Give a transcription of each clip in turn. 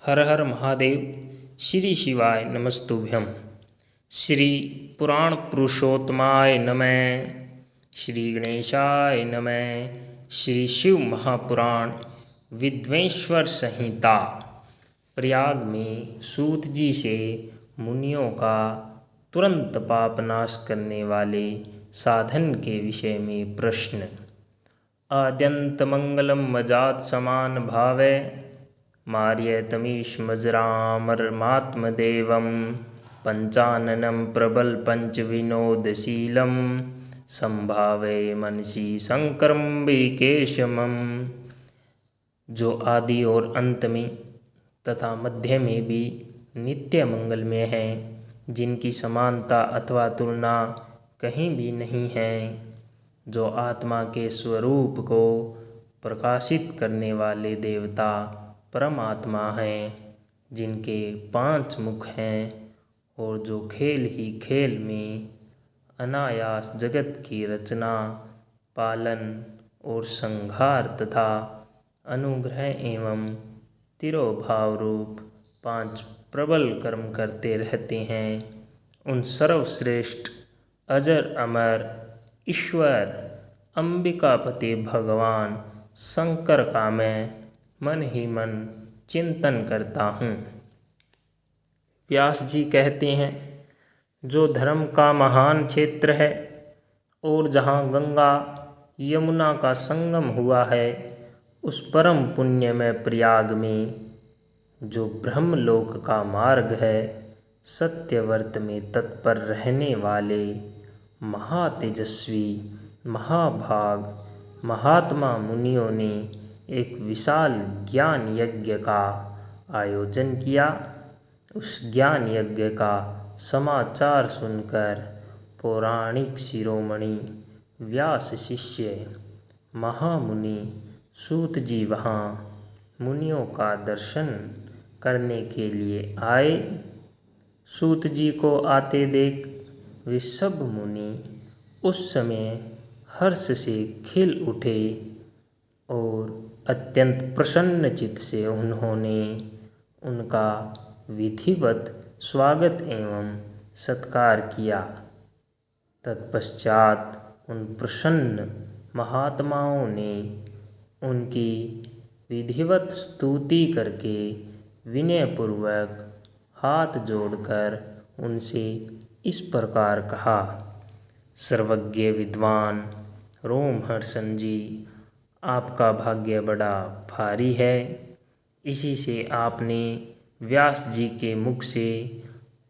हर हर महादेव। श्री शिवाय नमस्तुभ्यम। श्री पुराण पुरुषोत्तमाय नमः। श्री गणेशाय नमः। श्री शिव महापुराण विद्वेश्वर संहिता। प्रयाग में सूत जी से मुनियों का तुरंत पाप नाश करने वाले साधन के विषय में प्रश्न। आद्यंत मंगलम मजात समान भावे मार्यतमीश्मजरामरमात्मदेवं पंचाननं प्रबल पंच विनोदशीलं संभावे मनसी शंकरं विकेशमं। जो आदि और अंत में तथा मध्य में भी नित्य मंगलमय हैं, जिनकी समानता अथवा तुलना कहीं भी नहीं है, जो आत्मा के स्वरूप को प्रकाशित करने वाले देवता परमात्मा हैं, जिनके 5 मुख हैं और जो खेल ही खेल में अनायास जगत की रचना, पालन और संहार तथा अनुग्रह एवं तिरोभाव रूप 5 प्रबल कर्म करते रहते हैं, उन सर्वश्रेष्ठ अजर अमर ईश्वर अंबिकापति भगवान शंकर का मैं मन ही मन चिंतन करता हूँ। व्यास जी कहते हैं, जो धर्म का महान क्षेत्र है और जहाँ गंगा यमुना का संगम हुआ है, उस परम पुण्यमय प्रयाग में जो ब्रह्मलोक का मार्ग है, सत्यव्रत में तत्पर रहने वाले महातेजस्वी महाभाग महात्मा मुनियों ने एक विशाल ज्ञान यज्ञ का आयोजन किया। उस ज्ञान यज्ञ का समाचार सुनकर पौराणिक शिरोमणि व्यास शिष्य महामुनि सूत जी वहाँ मुनियों का दर्शन करने के लिए आए। सूत जी को आते देख वे सब मुनि उस समय हर्ष से खिल उठे और अत्यंत प्रसन्न चित्त से उन्होंने उनका विधिवत स्वागत एवं सत्कार किया। तत्पश्चात उन प्रसन्न महात्माओं ने उनकी विधिवत स्तुति करके विनयपूर्वक हाथ जोड़कर उनसे इस प्रकार कहा। सर्वज्ञ विद्वान रोमहर्षण जी, आपका भाग्य बड़ा भारी है। इसी से आपने व्यास जी के मुख से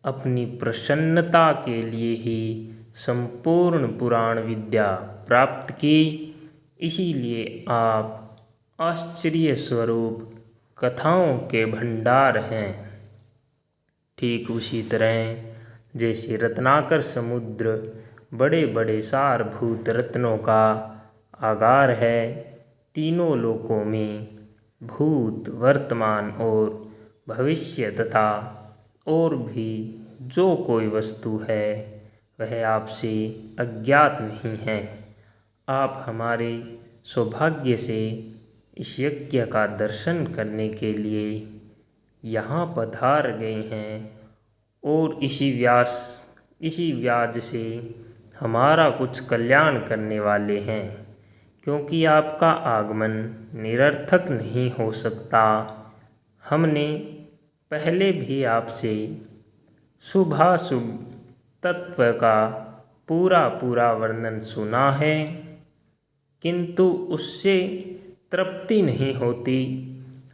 अपनी प्रसन्नता के लिए ही संपूर्ण पुराण विद्या प्राप्त की। इसीलिए आप आश्चर्य स्वरूप कथाओं के भंडार हैं। ठीक उसी तरह जैसे रत्नाकर समुद्र बड़े बड़े सारभूत रत्नों का आगार है, तीनों लोकों में भूत वर्तमान और भविष्य तथा और भी जो कोई वस्तु है वह आपसे अज्ञात नहीं है। आप हमारे सौभाग्य से इस यज्ञ का दर्शन करने के लिए यहाँ पधार गए हैं और इसी व्याज से हमारा कुछ कल्याण करने वाले हैं, क्योंकि आपका आगमन निरर्थक नहीं हो सकता। हमने पहले भी आपसे शुभाशुभ तत्व का पूरा वर्णन सुना है, किंतु उससे तृप्ति नहीं होती।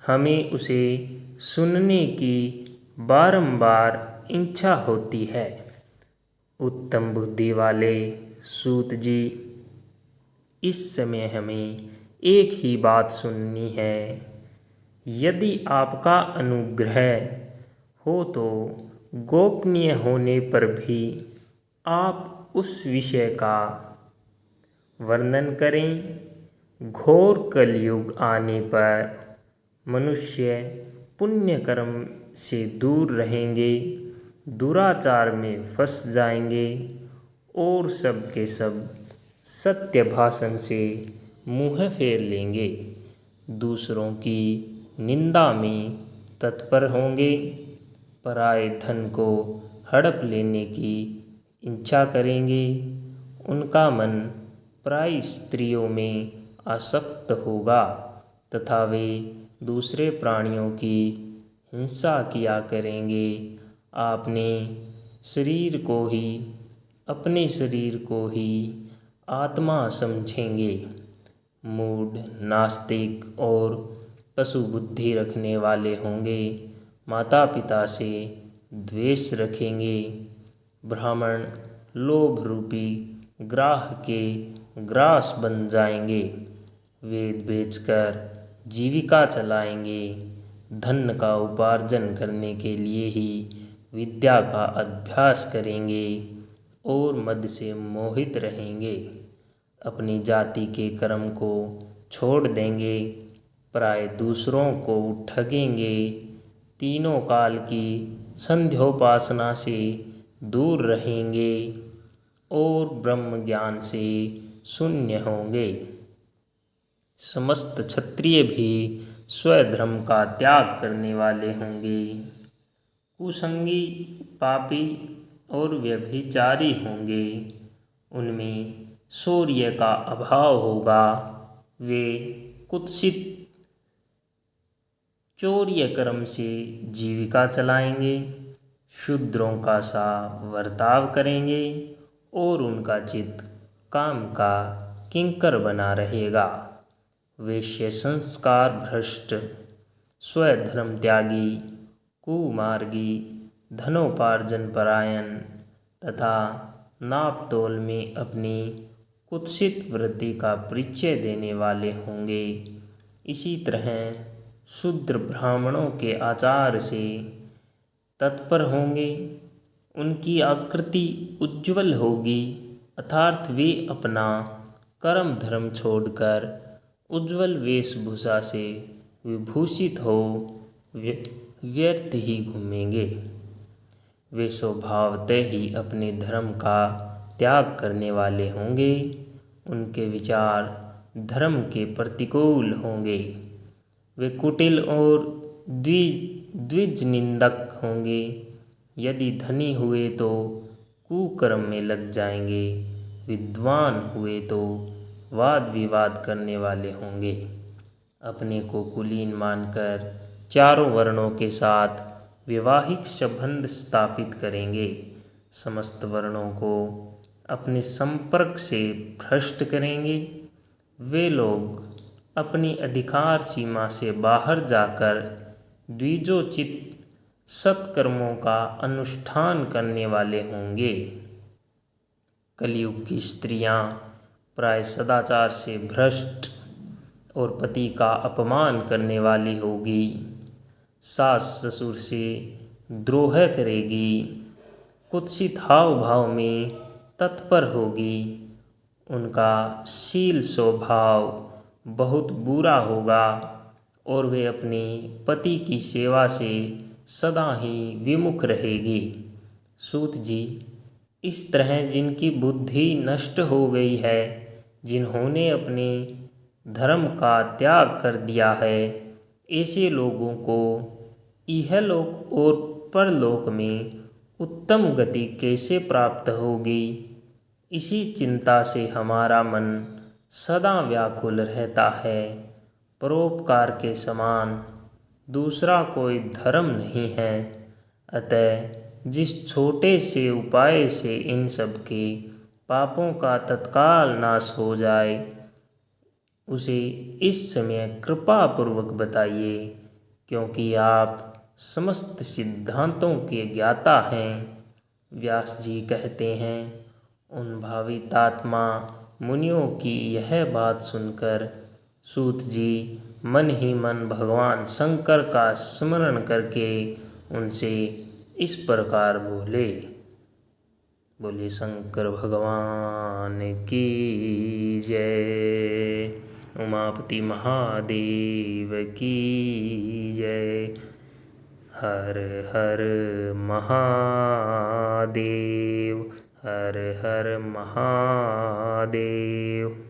हमें उसे सुनने की बारंबार इच्छा होती है। उत्तम बुद्धि वाले सूत जी, इस समय हमें एक ही बात सुननी है। यदि आपका अनुग्रह हो तो गोपनीय होने पर भी आप उस विषय का वर्णन करें। घोर कलयुग आने पर मनुष्य पुण्य कर्म से दूर रहेंगे, दुराचार में फंस जाएंगे और सब के सब सत्य भाषण से मुँह फेर लेंगे। दूसरों की निंदा में तत्पर होंगे, पराये धन को हड़प लेने की इच्छा करेंगे, उनका मन पराई स्त्रियों में आसक्त होगा तथा वे दूसरे प्राणियों की हिंसा किया करेंगे। अपने शरीर को ही आत्मा समझेंगे। मूढ़, नास्तिक और पशु बुद्धि रखने वाले होंगे। माता पिता से द्वेष रखेंगे। ब्राह्मण लोभ रूपी ग्राह के ग्रास बन जाएंगे। वेद बेचकर जीविका चलाएंगे। धन का उपार्जन करने के लिए ही विद्या का अभ्यास करेंगे और मद से मोहित रहेंगे। अपनी जाति के कर्म को छोड़ देंगे, पराये दूसरों को ठगेंगे, तीनों काल की संध्योपासना से दूर रहेंगे और ब्रह्म ज्ञान से शून्य होंगे। समस्त क्षत्रिय भी स्वधर्म का त्याग करने वाले होंगे। कुसंगी, पापी और व्यभिचारी होंगे। उनमें शौर्य का अभाव होगा। वे कुत्सित चौर्य कर्म से जीविका चलाएंगे, शूद्रों का सा वर्ताव करेंगे और उनका चित्त काम का किंकर बना रहेगा। वैश्य संस्कार भ्रष्ट, स्वधर्म त्यागी, कुमार्गी, धनोपार्जन परायण तथा नाप तोल में अपनी कुत्सित वृत्ति का परिचय देने वाले होंगे। इसी तरह शूद्र ब्राह्मणों के आचार से तत्पर होंगे। उनकी आकृति उज्ज्वल होगी, अर्थात वे अपना कर्म धर्म छोड़कर उज्ज्वल वेशभूषा से विभूषित हो व्यर्थ ही घूमेंगे। वे स्वभावतः ही अपने धर्म का त्याग करने वाले होंगे। उनके विचार धर्म के प्रतिकूल होंगे। वे कुटिल और द्विज निंदक होंगे। यदि धनी हुए तो कुकर्म में लग जाएंगे, विद्वान हुए तो वाद विवाद करने वाले होंगे। अपने को कुलीन मानकर चारों वर्णों के साथ वैवाहिक संबंध स्थापित करेंगे। समस्त वर्णों को अपने संपर्क से भ्रष्ट करेंगे। वे लोग अपनी अधिकार सीमा से बाहर जाकर द्विजोचित सत्कर्मों का अनुष्ठान करने वाले होंगे। कलयुग की स्त्रियां प्राय सदाचार से भ्रष्ट और पति का अपमान करने वाली होगी। सास ससुर से द्रोह करेगी, कुत्सित हाव भाव में तत्पर होगी। उनका शील स्वभाव बहुत बुरा होगा और वे अपने पति की सेवा से सदा ही विमुख रहेगी। सूत जी, इस तरह जिनकी बुद्धि नष्ट हो गई है, जिन्होंने अपने धर्म का त्याग कर दिया है, ऐसे लोगों को इहलोक और परलोक में उत्तम गति कैसे प्राप्त होगी? इसी चिंता से हमारा मन सदा व्याकुल रहता है। परोपकार के समान दूसरा कोई धर्म नहीं है। अतः जिस छोटे से उपाय से इन सब के पापों का तत्काल नाश हो जाए, उसे इस समय कृपा पूर्वक बताइए, क्योंकि आप समस्त सिद्धांतों के ज्ञाता हैं। व्यास जी कहते हैं, उन भावितात्मा मुनियों की यह बात सुनकर सूत जी मन ही मन भगवान शंकर का स्मरण करके उनसे इस प्रकार बोले। बोले शंकर भगवान की जय, उमापति महादेव की जय। हर हर महादेव, हर हर महादेव।